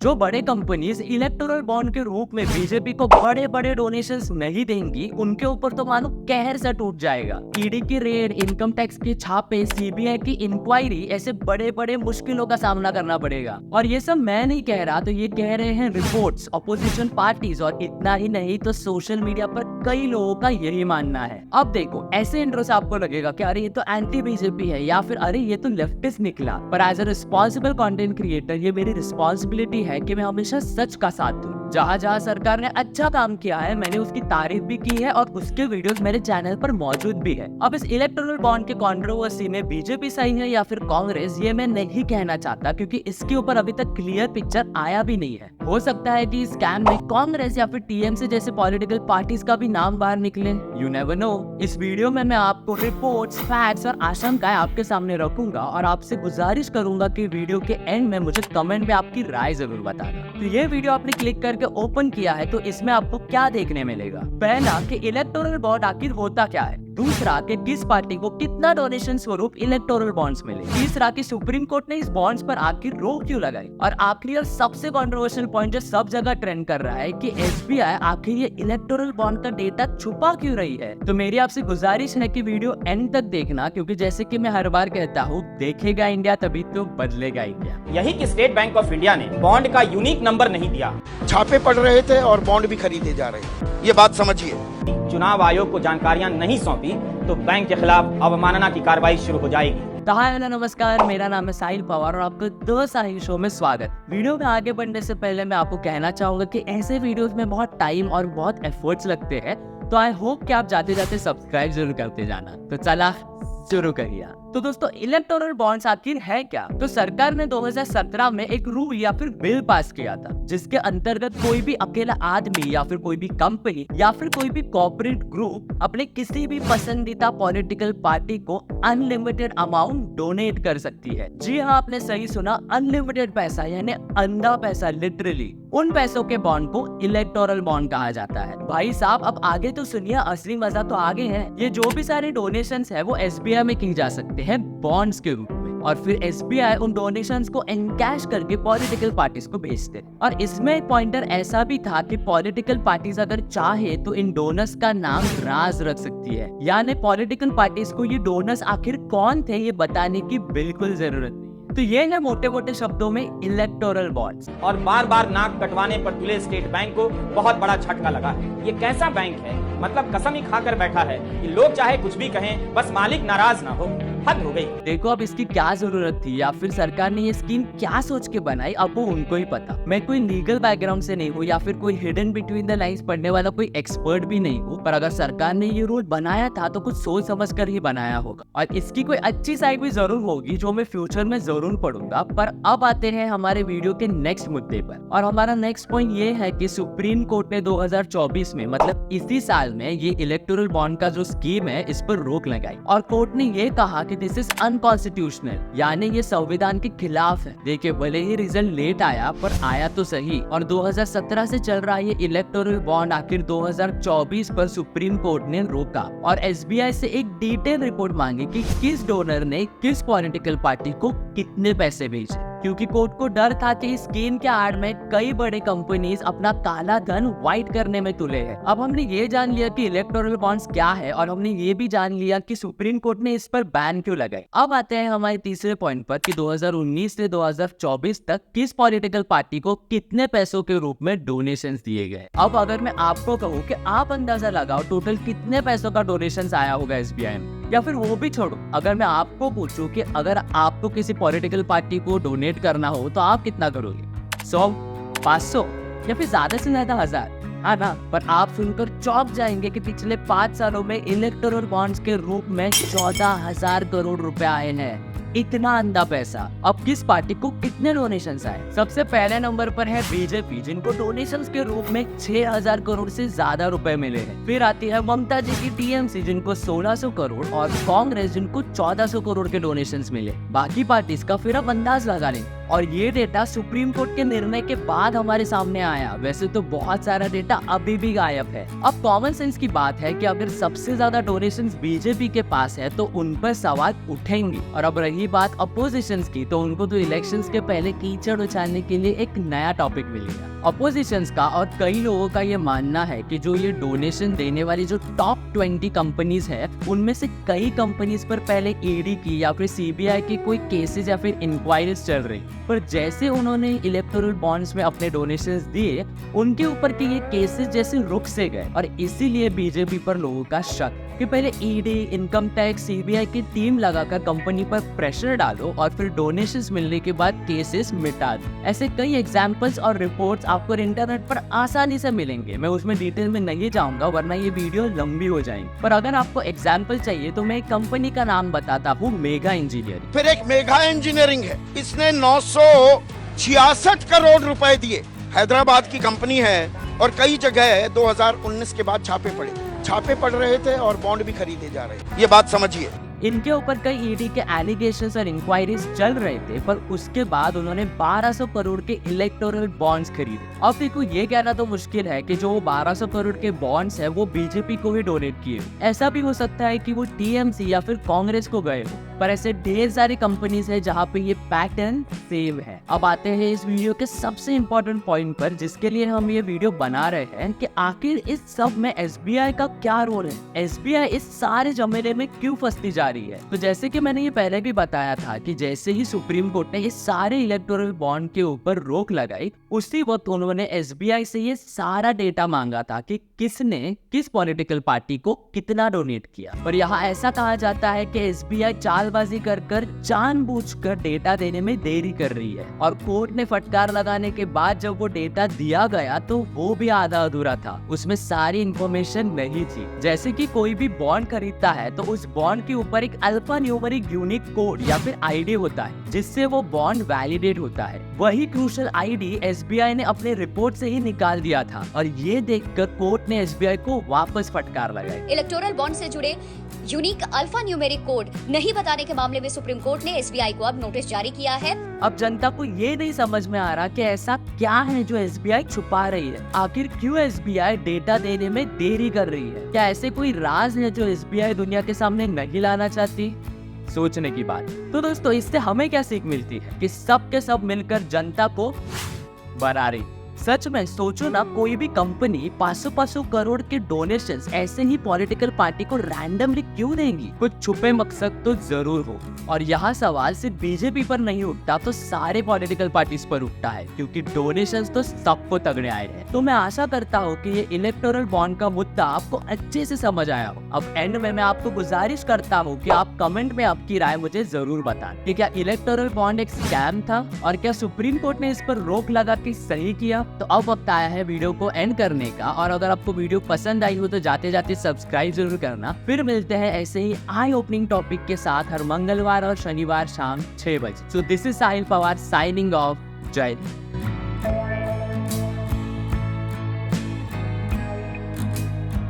जो बड़े companies electoral bond के रूप में बीजेपी को बड़े बड़े डोनेशंस नहीं देंगी, उनके ऊपर तो मानो कहर सा टूट जाएगा। ईडी की रेड, इनकम टैक्स के छापे, सीबीआई की इंक्वायरी, ऐसे बड़े बड़े मुश्किलों का सामना करना पड़ेगा। और ये सब मैं नहीं कह रहा, तो ये कह रहे हैं रिपोर्ट्स, अपोजिशन पार्टीज, और इतना ही नहीं तो सोशल मीडिया पर कई लोगों का यही मानना है। अब देखो, ऐसे इंट्रो से आपको लगेगा कि अरे ये तो एंटी बीजेपी है, या फिर अरे ये तो लेफ्टिस्ट निकला। पर as a responsible content creator ये मेरी रिस्पॉन्सिबिलिटी है कि मैं हमेशा सच का साथ दूं। जहाँ जहाँ सरकार ने अच्छा काम किया है, मैंने उसकी तारीफ भी की है और उसके वीडियोस मेरे चैनल पर मौजूद भी है। अब इस इलेक्टोरल बॉन्ड के कंट्रोवर्सी में बीजेपी सही है या फिर कांग्रेस, ये मैं नहीं कहना चाहता, क्योंकि इसके ऊपर अभी तक क्लियर पिक्चर आया भी नहीं है। हो सकता है कि इस स्कैम में कांग्रेस या फिर टीएमसी जैसे पॉलिटिकल पार्टीज का भी नाम बाहर निकले, यू नेवर नो। इस वीडियो में मैं आपको रिपोर्ट्स, फैक्ट्स और आशंकाएं आपके सामने रखूंगा और आपसे गुजारिश करूंगा कि वीडियो के एंड में मुझे कमेंट में आपकी राय जरूर बताना। तो ये वीडियो आपने क्लिक करके ओपन किया है, तो इसमें आपको क्या देखने मिलेगा? पहला, कि इलेक्टोरल बॉन्ड आखिर होता क्या है। दूसरा, कि किस पार्टी को कितना डोनेशन स्वरूप इलेक्टोरल बॉन्ड्स मिले। तीसरा, कि सुप्रीम कोर्ट ने इस बॉन्ड्स पर आखिर रोक क्यों लगाई। और आखिरी और सबसे कंट्रोवर्शियल पॉइंट जो सब जगह ट्रेंड कर रहा है, कि एसबीआई आखिर ये इलेक्टोरल बॉन्ड का डेटा छुपा क्यों रही है। तो मेरी आपसे गुजारिश है कि वीडियो एंड तक देखना, क्योंकि जैसे कि मैं हर बार कहता हूँ, देखेगा इंडिया तभी तो बदलेगा इंडिया। यही कि स्टेट बैंक ऑफ इंडिया ने बॉन्ड का यूनिक नंबर नहीं दिया, छापे पड़ रहे थे और बॉन्ड भी खरीदे जा रहे हैं। ये बात समझिए। चुनाव आयोग को जानकारियां नहीं सौंपी तो बैंक के खिलाफ अवमानना की कार्रवाई शुरू हो जाएगी। तो हाय हेलो नमस्कार, मेरा नाम है साहिल पवार और आपको द साहिल शो में स्वागत। वीडियो में आगे बढ़ने से पहले मैं आपको कहना चाहूंगा कि ऐसे वीडियोस में बहुत टाइम और बहुत एफर्ट्स लगते हैं, तो आई होप कि आप जाते जाते सब्सक्राइब जरूर करते जाना। तो चला शुरू करिए। तो दोस्तों, इलेक्टोरल बॉन्ड्स आखिर है क्या? तो सरकार ने 2017 में एक रूल या फिर बिल पास किया था, जिसके अंतर्गत कोई भी अकेला आदमी या फिर कोई भी कंपनी या फिर कोई भी कॉर्पोरेट ग्रुप अपने किसी भी पसंदीदा पॉलिटिकल पार्टी को अनलिमिटेड अमाउंट डोनेट कर सकती है। जी हाँ, आपने सही सुना, अनलिमिटेड पैसा, यानी अंधा पैसा, लिटरली। उन पैसों के बॉन्ड को इलेक्टोरल बॉन्ड कहा जाता है। भाई साहब, अब आगे तो सुनिए, असली मजा तो आगे है। ये जो भी सारे डोनेशंस है वो एसबीआई में की जा सकते हैं बॉन्ड्स के रूप में, और फिर एसबीआई उन डोनेशंस को एनकैश करके पॉलिटिकल पार्टीज को भेजते। और इसमें एक पॉइंटर ऐसा भी था कि पॉलिटिकल पार्टीज अगर चाहे तो इन डोनर्स का नाम राज रख सकती है, यानी पॉलिटिकल पार्टीज को ये डोनर्स आखिर कौन थे ये बताने की बिल्कुल जरूरत नहीं। तो ये है मोटे मोटे शब्दों में इलेक्टोरल बॉन्ड्स। और बार बार नाक कटवाने पर तुले स्टेट बैंक को बहुत बड़ा झटका लगा है। ये कैसा बैंक है, मतलब कसम ही खाकर बैठा है कि लोग चाहे कुछ भी कहें, बस मालिक नाराज ना हो। हद हो गई। देखो, अब इसकी क्या जरूरत थी या फिर सरकार ने ये स्कीम क्या सोच के बनाई, अब वो उनको ही पता। मैं कोई लीगल बैकग्राउंड से नहीं हूँ या फिर कोई हिडन बिटवीन द लाइंस पढ़ने वाला कोई एक्सपर्ट भी नहीं हूँ, पर अगर सरकार ने ये रूल बनाया था तो कुछ सोच समझ कर ही बनाया होगा, और इसकी कोई अच्छी साइड भी जरूर होगी जो मैं फ्यूचर में जरूर पढ़ूंगा। पर अब आते हैं हमारे वीडियो के नेक्स्ट मुद्दे पर, और हमारा नेक्स्ट पॉइंट ये है कि सुप्रीम कोर्ट ने 2024 में, मतलब इसी साल में, ये इलेक्टोरल बॉन्ड का जो स्कीम है इस पर रोक लगाई। और कोर्ट ने ये कहा कि दिस इज अनकॉन्स्टिट्यूशनल, यानी ये संविधान के खिलाफ है। देखिए, भले ही रिजल्ट लेट आया पर आया तो सही। और 2017 से चल रहा ये इलेक्टोरल बॉन्ड आखिर 2024 पर सुप्रीम कोर्ट ने रोका और एसबीआई से एक डिटेल रिपोर्ट मांगी कि किस डोनर ने किस पॉलिटिकल पार्टी को कितने पैसे भेजे, क्योंकि कोर्ट को डर था कि इस स्कीम के आड़ में कई बड़े कंपनीज अपना काला धन व्हाइट करने में तुले हैं। अब हमने ये जान लिया कि इलेक्टोरल बॉन्ड्स क्या है, और हमने ये भी जान लिया कि सुप्रीम कोर्ट ने इस पर बैन क्यों लगाई। अब आते हैं हमारे तीसरे पॉइंट पर कि 2019 से 2024 तक किस पॉलिटिकल पार्टी को कितने पैसों के रूप में डोनेशंस दिए गए। अब अगर मैं आपको कहूँ कि आप अंदाजा लगाओ टोटल कितने पैसों का डोनेशंस आया होगा एसबीआई में, या फिर वो भी छोड़ो, अगर मैं आपको पूछूं कि अगर आपको किसी पॉलिटिकल पार्टी को डोनेट करना हो तो आप कितना करोगे? 100, 500 या फिर ज्यादा से ज्यादा 1000? हाँ ना, पर आप सुनकर चौंक जाएंगे कि पिछले 5 सालों में इलेक्टोरल बॉन्ड्स के रूप में 14,000 करोड़ रुपए आए हैं। इतना अंधा पैसा। अब किस पार्टी को कितने डोनेशंस आए? सबसे पहले नंबर पर है बीजेपी, जिनको डोनेशंस के रूप में 6,000 करोड़ से ज्यादा रुपए मिले हैं। फिर आती है ममता जी की टीएमसी, जिनको 1600 करोड़, और कांग्रेस जिनको 1400 करोड़ के डोनेशंस मिले। बाकी पार्टीज का फिर आप अंदाज लगा लें। और ये डेटा सुप्रीम कोर्ट के निर्णय के बाद हमारे सामने आया। वैसे तो बहुत सारा डेटा अभी भी गायब है। अब कॉमन सेंस की बात है कि अगर सबसे ज्यादा डोनेशंस बीजेपी के पास है तो उन पर सवाल उठेंगे। और अब रही बात अपोजिशंस की, तो उनको तो इलेक्शंस के पहले कीचड़ उछालने के लिए एक नया टॉपिक मिलेगा अपोजिशंस का। और कई लोगों का ये मानना है कि जो ये डोनेशन देने वाली जो टॉप 20 कंपनीज है, उनमें से कई कंपनीज पर पहले ईडी की या फिर सीबीआई की कोई केसेस या फिर इंक्वायरीज चल रही, पर जैसे उन्होंने इलेक्टोरल बॉन्ड्स में अपने डोनेशंस दिए, उनके ऊपर के ये केसेस जैसे रुक से गए। और इसीलिए बीजेपी पर लोगों का शक कि पहले ईडी, इनकम टैक्स, सीबीआई की टीम लगाकर कंपनी पर प्रेशर डालो और फिर डोनेशंस मिलने के बाद केसेस मिटा दो। ऐसे कई एग्जांपल्स और रिपोर्ट्स आपको इंटरनेट पर आसानी से मिलेंगे। मैं उसमें डिटेल में नहीं जाऊंगा वरना ये वीडियो लंबी हो जाएगी, पर अगर आपको एग्जाम्पल चाहिए तो मैं एक कंपनी का नाम बताता हूँ, मेगा इंजीनियरिंग। फिर एक मेगा इंजीनियरिंग है, इसने 966 करोड़ रुपए दिए। हैदराबाद की कंपनी है और कई जगह 2019 के बाद छापे पड़ रहे थे और बॉन्ड भी खरीदे जा रहे हैं। ये बात समझिए। इनके ऊपर कई ईडी के एलिगेशंस और इंक्वायरीज चल रहे थे, पर उसके बाद उन्होंने 1200 करोड़ के इलेक्टोरल बॉन्ड्स खरीदे। अब देखो, ये कहना तो मुश्किल है कि जो 1200 करोड़ के बॉन्ड्स है वो बीजेपी को ही डोनेट किए। ऐसा भी हो सकता है कि वो टीएमसी या फिर कांग्रेस को गए हो, पर ऐसे ढेर सारी कंपनीज है जहाँ पे ये पैटर्न सेम है। अब आते हैं इस वीडियो के सबसे इम्पोर्टेंट पॉइंट पर, जिसके लिए हम ये वीडियो बना रहे हैं कि आखिर इस सब में एसबीआई का क्या रोल है, एसबीआई इस सारे झमेले में क्यों फंसती जा रही है। तो जैसे कि मैंने ये पहले भी बताया था कि जैसे ही सुप्रीम कोर्ट ने इस सारे इलेक्टोरल बॉन्ड के ऊपर रोक लगाई, उसी वक्त उन्होंने एसबीआई से ये सारा डेटा मांगा था कि किसने किस पॉलिटिकल पार्टी को कितना डोनेट किया। पर यहाँ ऐसा कहा जाता है कि एसबीआई चालबाजी कर जानबूझकर डेटा देने में देरी कर रही है, और कोर्ट ने फटकार लगाने के बाद जब वो डेटा दिया गया तो वो भी आधा अधूरा था, उसमें सारी इंफॉर्मेशन नहीं थी। जैसे कि कोई भी बॉन्ड खरीदता है तो उस बॉन्ड के ऊपर एक अल्फा न्यूमेरिक यूनिक कोड या फिर आईडी होता है, जिससे वो बॉन्ड वैलिडेट होता है। वही क्रूशियल आईडी एसबीआई ने अपने रिपोर्ट से ही निकाल दिया था, और ये देखकर कोर्ट ने एसबीआई को वापस फटकार लगाई। इलेक्टोरल बॉन्ड से जुड़े यूनिक अल्फा न्यूमेरिक कोड नहीं बताने के मामले में सुप्रीम कोर्ट ने एसबीआई को अब नोटिस जारी किया है। अब जनता को ये नहीं समझ में आ रहा कि ऐसा क्या है जो एसबीआई छुपा रही है। आखिर क्यों एसबीआई डेटा देने में देरी कर रही है? क्या ऐसे कोई राज है जो एसबीआई दुनिया के सामने नहीं लाना चाहती? सोचने की बात। तो दोस्तों, इससे हमें क्या सीख मिलती है कि सब के सब मिलकर जनता को बना रही। सच में सोचो ना, कोई भी कंपनी 500 करोड़ के डोनेशंस ऐसे ही पॉलिटिकल पार्टी को रैंडमली क्यों देंगी? कुछ छुपे मकसद तो जरूर हो। और यहाँ सवाल सिर्फ बीजेपी पर नहीं उठता तो सारे पॉलिटिकल पार्टीज पर उठता है, क्योंकि डोनेशंस तो सबको तगड़े आए हैं। तो मैं आशा करता हूँ कि ये इलेक्टोरल बॉन्ड का मुद्दा आपको अच्छे से समझ आया हो। अब एंड में मैं आपको गुजारिश करता हूँ कि आप कमेंट में आपकी राय मुझे जरूर बताएं कि क्या इलेक्टोरल बॉन्ड एक स्कैम था, और क्या सुप्रीम कोर्ट ने इस पर रोक लगा के सही किया। तो अब वक्त आया है वीडियो को एंड करने का, और अगर आपको वीडियो पसंद आई हो तो जाते जाते सब्सक्राइब जरूर करना। फिर मिलते हैं ऐसे ही आई ओपनिंग टॉपिक के साथ हर मंगलवार और शनिवार शाम 6 बजे। So this is Sahil Pawar signing off. जय हिंद।